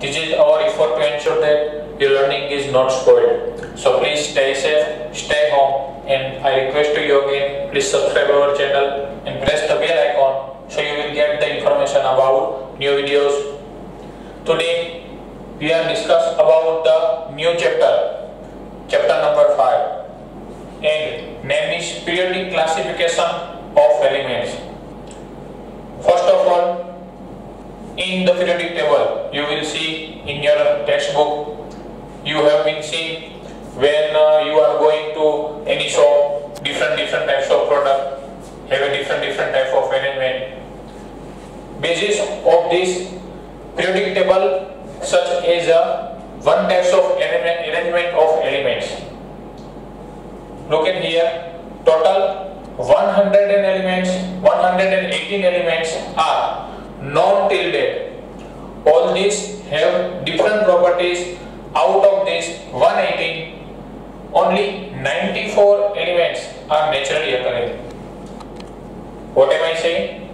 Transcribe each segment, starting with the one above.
This is our effort to ensure that your learning is not spoiled. So please stay safe, stay home, and I request to you again, please subscribe our channel and press the bell icon so you will get the information about new videos. Today we are discuss about the new chapter number 5, and name is periodic classification of elements. First of all, in the periodic table, you will see in your textbook, you have been seeing when you are going to any shop, different types of product have a different type of arrangement. Basis of this periodic table, such as one types of arrangement of elements. Look at here, total 118 elements are non-tilde. All these have different properties. Out of this 118, only 94 elements are naturally occurring. What am I saying?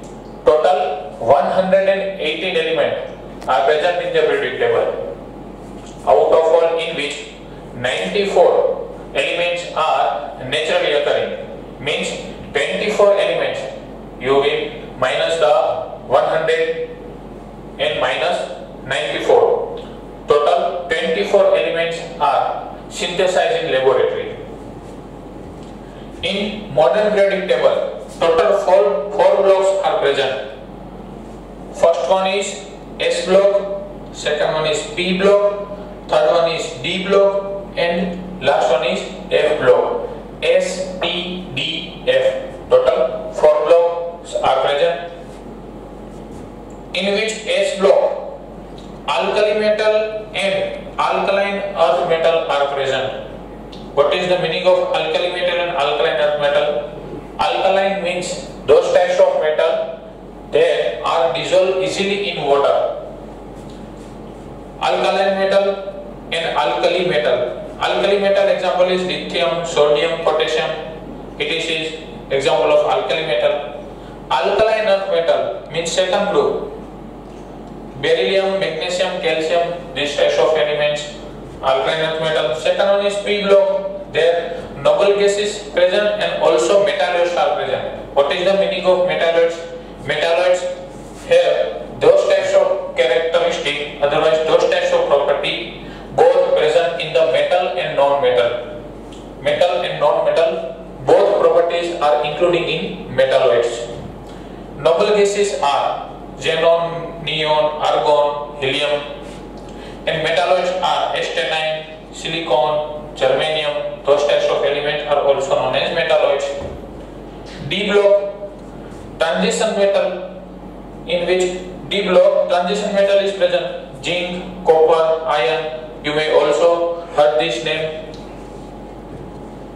Total 118 elements are present in the periodic table. Out of all, in which 94 elements are naturally occurring. Means 24 elements. You will minus the 100 and minus 94. Total 24 elements are synthesized in laboratory. In modern periodic table, total four blocks are present. First one is S block, second one is P block, third one is D block, and last one is F block. S, T, D, F. Total 4 blocks are present. In which S block, alkali metal and alkaline earth metal are present. What is the meaning of alkali metal and alkaline earth metal? Alkaline means those types of metal that are dissolved easily in water. Alkaline metal and alkali metal. Alkali metal example is lithium, sodium, potassium. It is example of alkali metal. Alkaline earth metal means second group. Beryllium, magnesium, calcium, these types of elements, alkaline earth metal. Second one is P block. There noble gases present and also metalloids are present. What is the meaning of metalloids? Metalloids have those types of characteristic, otherwise those types of property, both present in the metal and non-metal. Metal and non-metal, both properties are including in metalloids. Noble gases are xenon, neon, argon, helium, and metalloids are astatine, silicon, germanium. Those types of elements are also known as metalloids. D block, transition metal, in which D block transition metal is present. Zinc, copper, iron. You may also heard this name.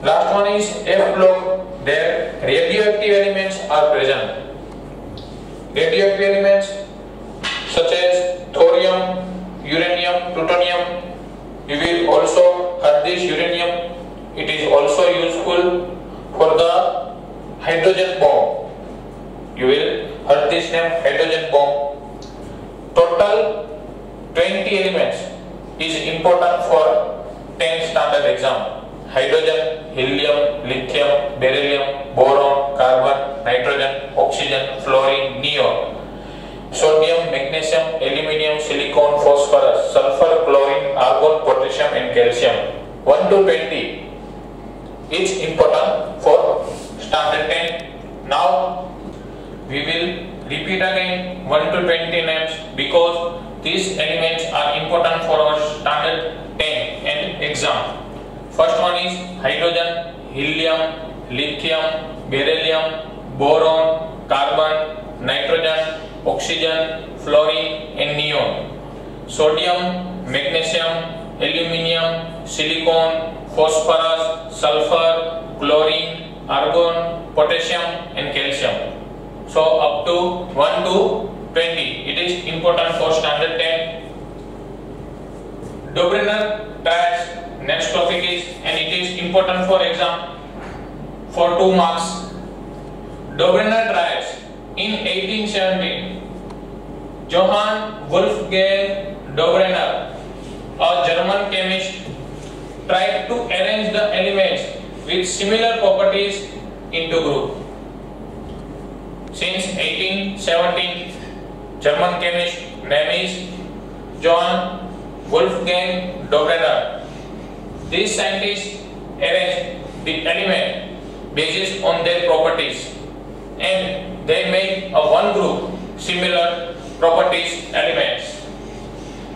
Last one is F block. There radioactive elements are present. Radioactive elements such as thorium, uranium, plutonium. You will also heard this uranium. It is also useful for the hydrogen bomb. You will heard this name, hydrogen bomb. Total 20 elements is important for 10th standard exam. Hydrogen, helium, lithium, beryllium, boron, carbon, nitrogen, oxygen, fluorine, neon, sodium, magnesium, aluminium, silicon, phosphorus, sulfur, chlorine, argon, potassium, and calcium. 1 to 20 is important for standard 10. Now we will repeat again 1 to 20 names because these elements are important for our standard 10 and exam. First one is hydrogen, helium, lithium, beryllium, boron, carbon, nitrogen, oxygen, fluorine, and neon. Sodium, magnesium, aluminium, silicon, phosphorus, sulfur, chlorine, argon, potassium, and calcium. So up to 1 to 20. It is important for standard 10. Dobrynin triads. Next topic is, and it is important for exam for 2 marks. Dobrynin triads. In 1817, Johann Wolfgang Dobrenner, a German chemist, tried to arrange the elements with similar properties into group. Since 1817, German chemist name is Johann Wolfgang Dobrenner. These scientists arranged the element based on their properties, and they made a one group similar properties elements.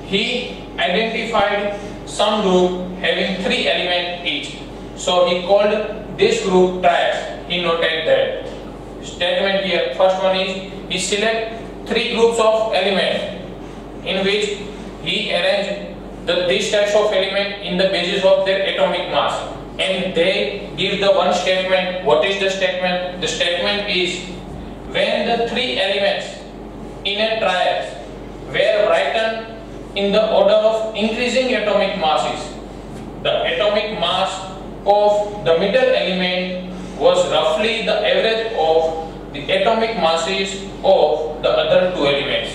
He identified some group having 3 elements each, so he called this group triads. He noted that statement here. First one is he select 3 groups of elements in which he arranged these types of elements in the basis of their atomic mass, and they give the one statement. What is the statement? The statement is when the 3 elements in a triad were written in the order of increasing atomic masses, the atomic mass of the middle element was roughly the average of the atomic masses of the other 2 elements.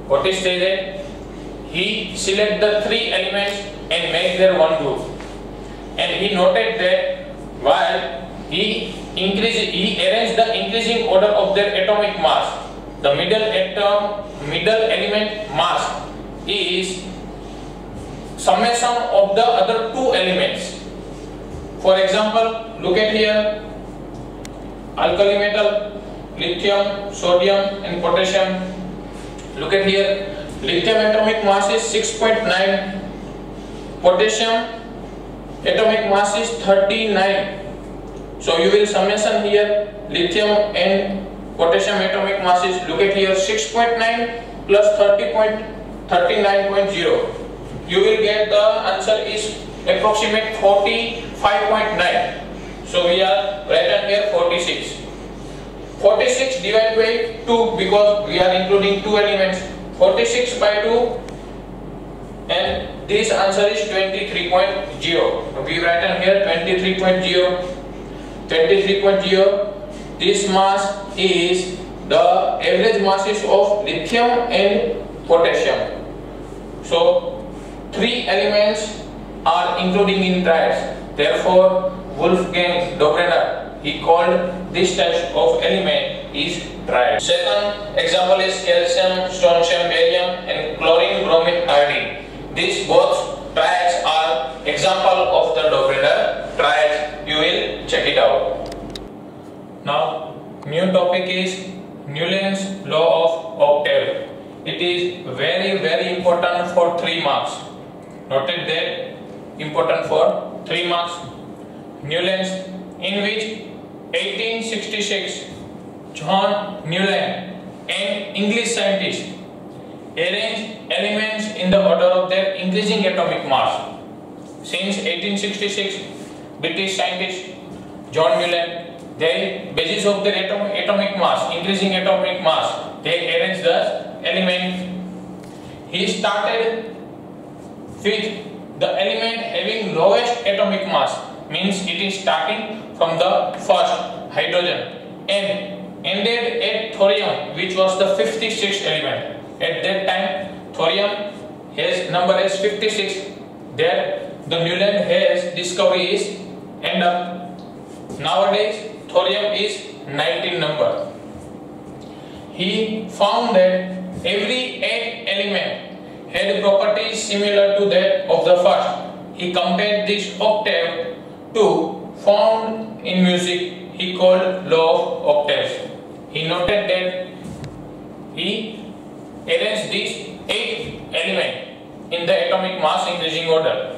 What is stated? He select the 3 elements and make their one group, and he noted that while he arranged the increasing order of their atomic mass, the middle element mass is summation of the other 2 elements. For example, look at here, alkali metal, lithium, sodium and potassium. Look at here, lithium atomic mass is 6.9, potassium atomic mass is 39. So you will summation here lithium and potassium atomic mass is, look at here, 6.9 plus 39.0. You will get the answer is approximate 45.9. So we are written here 46. 46 divided by 2 because we are including 2 elements. 46 by 2, and this answer is 23.0. We written here 23.0. 23.0. This mass is the average masses of lithium and potassium. So 3 elements are including in triads. Therefore, Wolfgang Dobrenner, he called this type of element is triad. Second example is calcium, strontium, barium and chlorine, bromine, iodine. These both triads are example of the Dobrenner triad. You will check it out. Now, new topic is Newland's law of octave. It is very important for 3 marks. Noted that, important for 3 marks. Newland's, in which 1866 John Newland, an English scientist, arranged elements in the order of their increasing atomic mass. Since 1866, British scientist John Newland, they basis of their atomic mass, increasing atomic mass, they arranged the element. He started with the element having lowest atomic mass, means it is starting from the first hydrogen, and ended at thorium, which was the 56th element. At that time, thorium his number is 56. There, the Newland has discovery is end up. Nowadays, thorium is 19 number. He found that every 8 element had properties similar to that of the first. He compared this octave to found in music. He called law of octaves. He noted that he arranged these 8 elements in the atomic mass increasing order.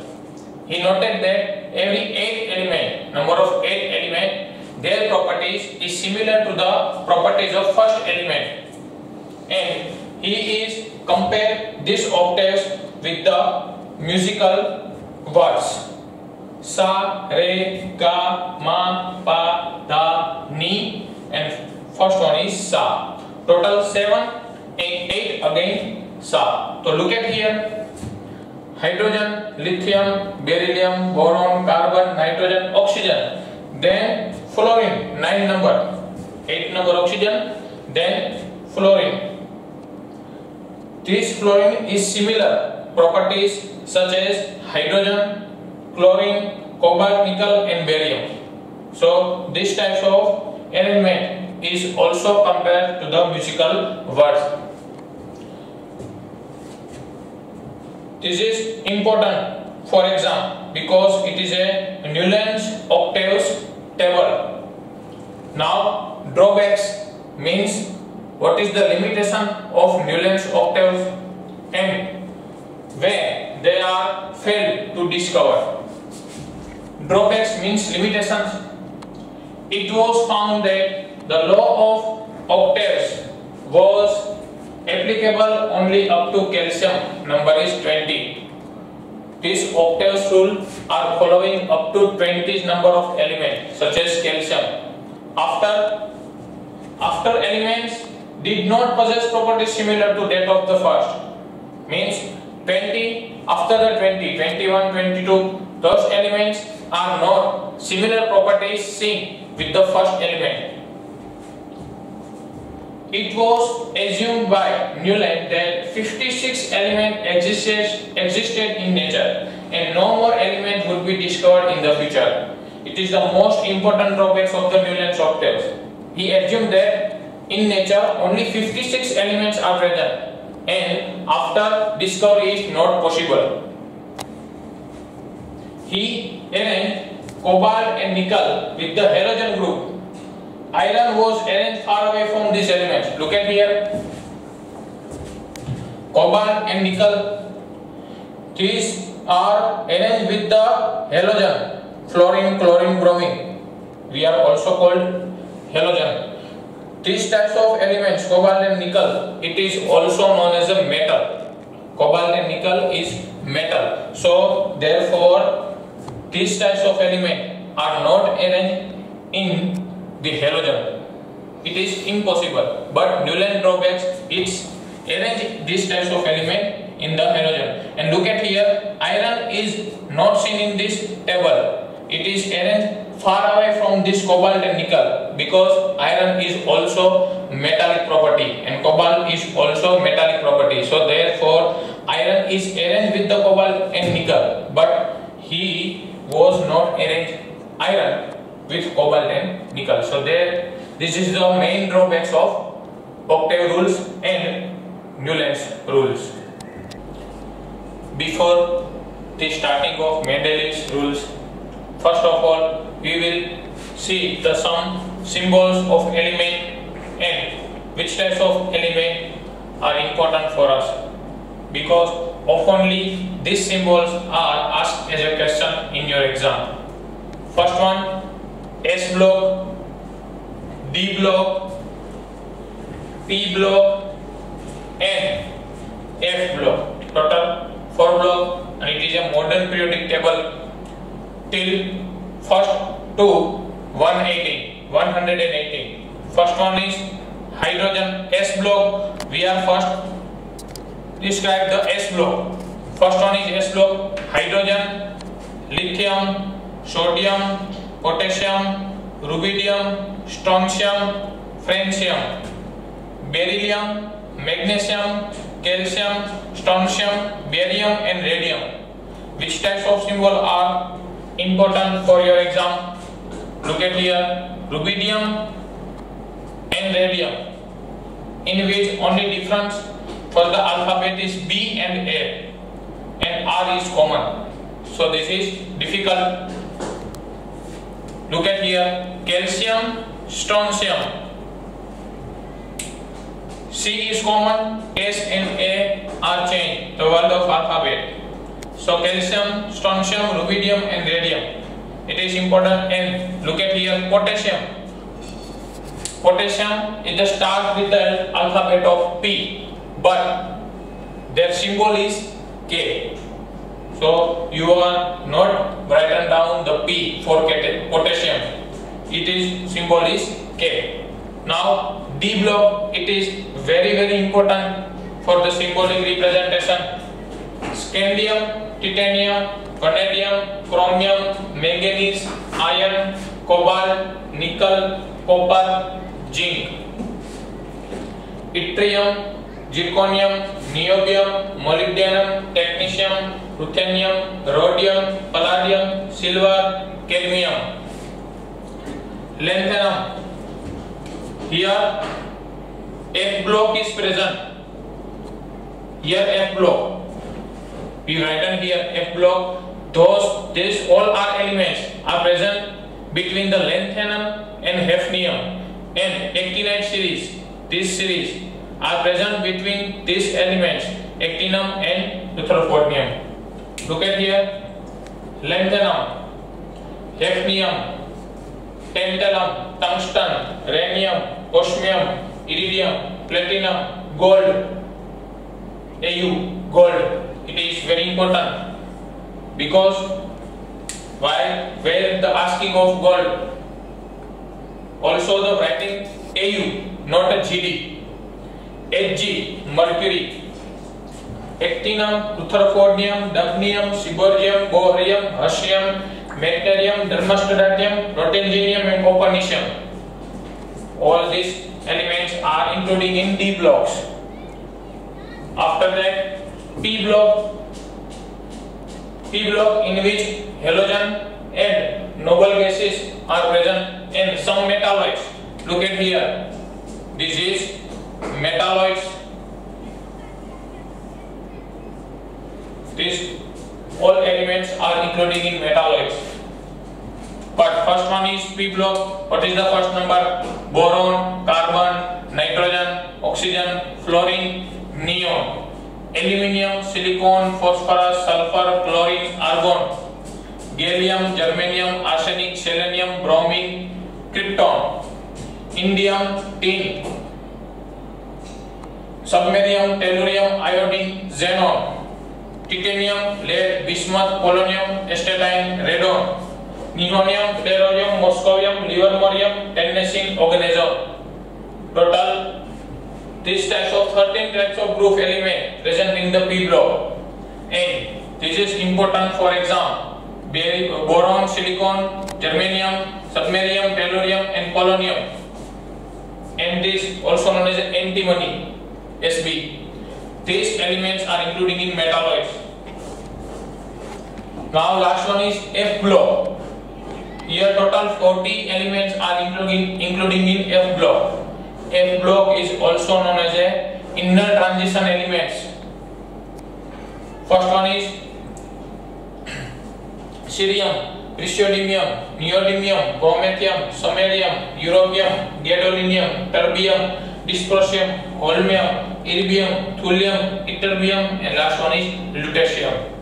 He noted that every 8 element, number of 8 elements, their properties is similar to the properties of first element, and he is compared these octaves with the musical words sa, re, ga, ma, pa, da, ni, and first one is sa. Total 7 and 8 again sa. So look at here, hydrogen, lithium, beryllium, boron, carbon, nitrogen, oxygen, then fluorine, 9 number, 8 number oxygen, then fluorine. This fluorine is similar properties such as hydrogen, chlorine, cobalt, nickel and barium. So this type of arrangement is also compared to the musical words. This is important for exam because it is a Newland's octaves table. Now drawbacks means what is the limitation of Newland's octaves and where they are failed to discover. Drawbacks means limitations. It was found that the law of octaves was applicable only up to calcium number is 20. These octaves rule are following up to 20 number of elements such as calcium. After elements did not possess properties similar to that of the first, means 20, after the 20, 21, 22, those elements are not similar properties seen with the first element. It was assumed by Newland that 56 elements existed in nature and no more elements would be discovered in the future. It is the most important drawbacks of the Newland's octaves. He assumed that in nature only 56 elements are present and after discovery is not possible. He arranged cobalt and nickel with the halogen group. Iron was arranged far away from these elements. Look at here. Cobalt and nickel. These are arranged with the halogen. Fluorine, chlorine, bromine. We are also called halogen. These types of elements, cobalt and nickel, it is also known as a metal. Cobalt and nickel is metal. So therefore, these types of elements are not arranged in the halogen. It is impossible. But Newland drawbacks, it's arrange these types of element in the halogen. And look at here, iron is not seen in this table. It is arranged far away from this cobalt and nickel because iron is also metallic property and cobalt is also metallic property. So therefore, iron is arranged with the cobalt and nickel, but he was not arranged iron with cobalt and nickel. So this is the main drawbacks of octave rules and Newland's rules. Before the starting of Mendel's rules, first of all, we will see some symbols of element and which types of element are important for us, because oftenly these symbols are asked as a question in your exam. First one, S block, D block, P block and F block. Total 4 block, and it is a modern periodic table till first to 118. First one is hydrogen S block. We are first describe the S block. First one is S block: hydrogen, lithium, sodium, potassium, rubidium, strontium, francium, beryllium, magnesium, calcium, strontium, barium and radium. Which types of symbol are important for your exam? Look at here, rubidium and radium, in which only difference for the alphabet is B and A and R is common. So this is difficult. Look at here, calcium, strontium. C is common, S and A are changed, the word of alphabet. So calcium, strontium, rubidium and radium. It is important. And look at here, potassium. Potassium is the start with the alphabet of P, but their symbol is K. So you are not written down the P for potassium. It is symbol is K. Now D block, it is very important for the symbolic representation. Scandium, titanium, vanadium, chromium, manganese, iron, cobalt, nickel, copper, zinc. Yttrium, zirconium, niobium, molybdenum, technetium, ruthenium, rhodium, palladium, silver, cadmium. Lanthanum. Here F block is present. Here F block. We write down here F block. These all are elements are present between the lanthanum and hafnium and actinide series. This series are present between these elements actinium and rutherfordium. Look at here: lanthanum, hafnium, tantalum, tungsten, rhenium, osmium, iridium, platinum, gold. Au, gold. It is very important because where the asking of gold, also the writing Au, not a GD. Hg, mercury, actinium, rutherfordium, dubnium, seaborgium, bohrium, hassium, meitnerium, dermastodontium, rotengenium and copernicium. All these elements are including in D blocks. After that, P block in which halogen and noble gases are present and some metalloids. Look at here. This is metalloids. These all elements are including in metalloids. But first one is P block. What is the first number? Boron, carbon, nitrogen, oxygen, fluorine, neon, aluminium, silicon, phosphorus, sulfur, chlorine, argon, gallium, germanium, arsenic, selenium, bromine, krypton, indium, tin, samarium, tellurium, iodine, xenon, titanium, lead, bismuth, polonium, astatine, radon, nihonium, flerovium, moscovium, livermorium, tennessine, oganesson. Total these types of 13 types of group element present in the P block, and this is important for exam. Boron, silicon, germanium, samarium, tellurium and polonium, and this also known as antimony, Sb. These elements are including in metalloids. Now last one is F block. Here total 40 elements are including in F block. F block is also known as a inner transition elements. First one is cerium, praseodymium, neodymium, promethium, samarium, europium, gadolinium, terbium, dysprosium, holmium, erbium, thulium, ytterbium, and last one is lutetium.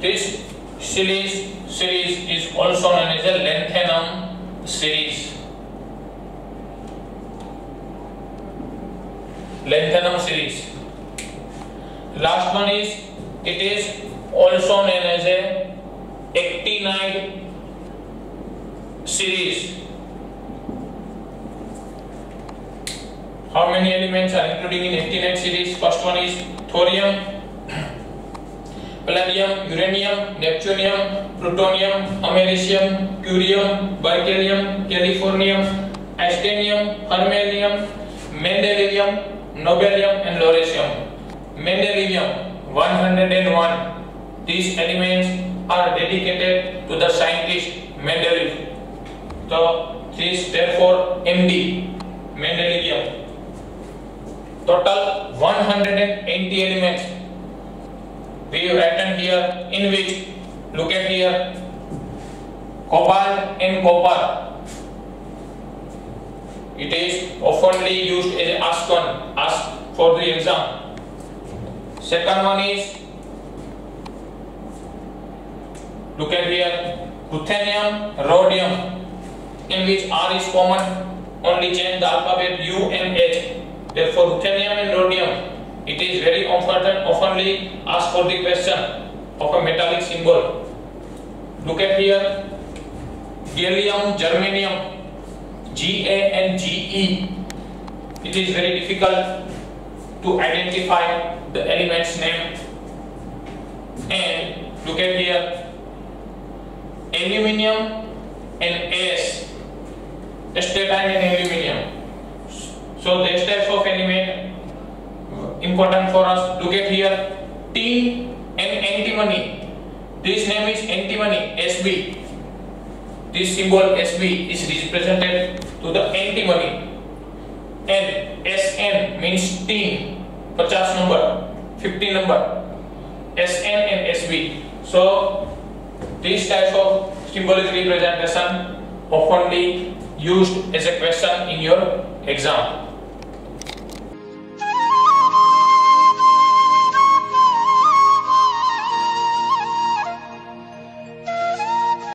This series is also known as a lanthanum series. Lanthanum series. Last one is, it is also known as a actinide series. How many elements are including in actinide series? First one is thorium, palladium, uranium, neptunium, plutonium, americium, curium, berkelium, californium, astenium, fermium, mendelevium, nobelium and lawrecium. Mendelevium 101. These elements are dedicated to the scientist Mendeleev. So this therefore MD, Mendelevium. Total 180 elements we have written here, in which, look at here, cobalt and copper. It is oftenly used as asked for the exam. Second one is, look at here, ruthenium, rhodium, in which R is common, only change the alphabet U and H. Therefore, ruthenium and rhodium, it is very oftenly asked for the question of a metallic symbol. Look at here, gallium, germanium, Ga and Ge. It is very difficult to identify the element's name. And look at here, aluminium and As, astatine and aluminium. So these types of element important for us. Look at here, tin and antimony. This name is antimony, SB. This symbol SB is represented to the antimony. And SN means tin, 50 number, 50 number. SN and SB. So these types of symbolic representation oftenly used as a question in your exam.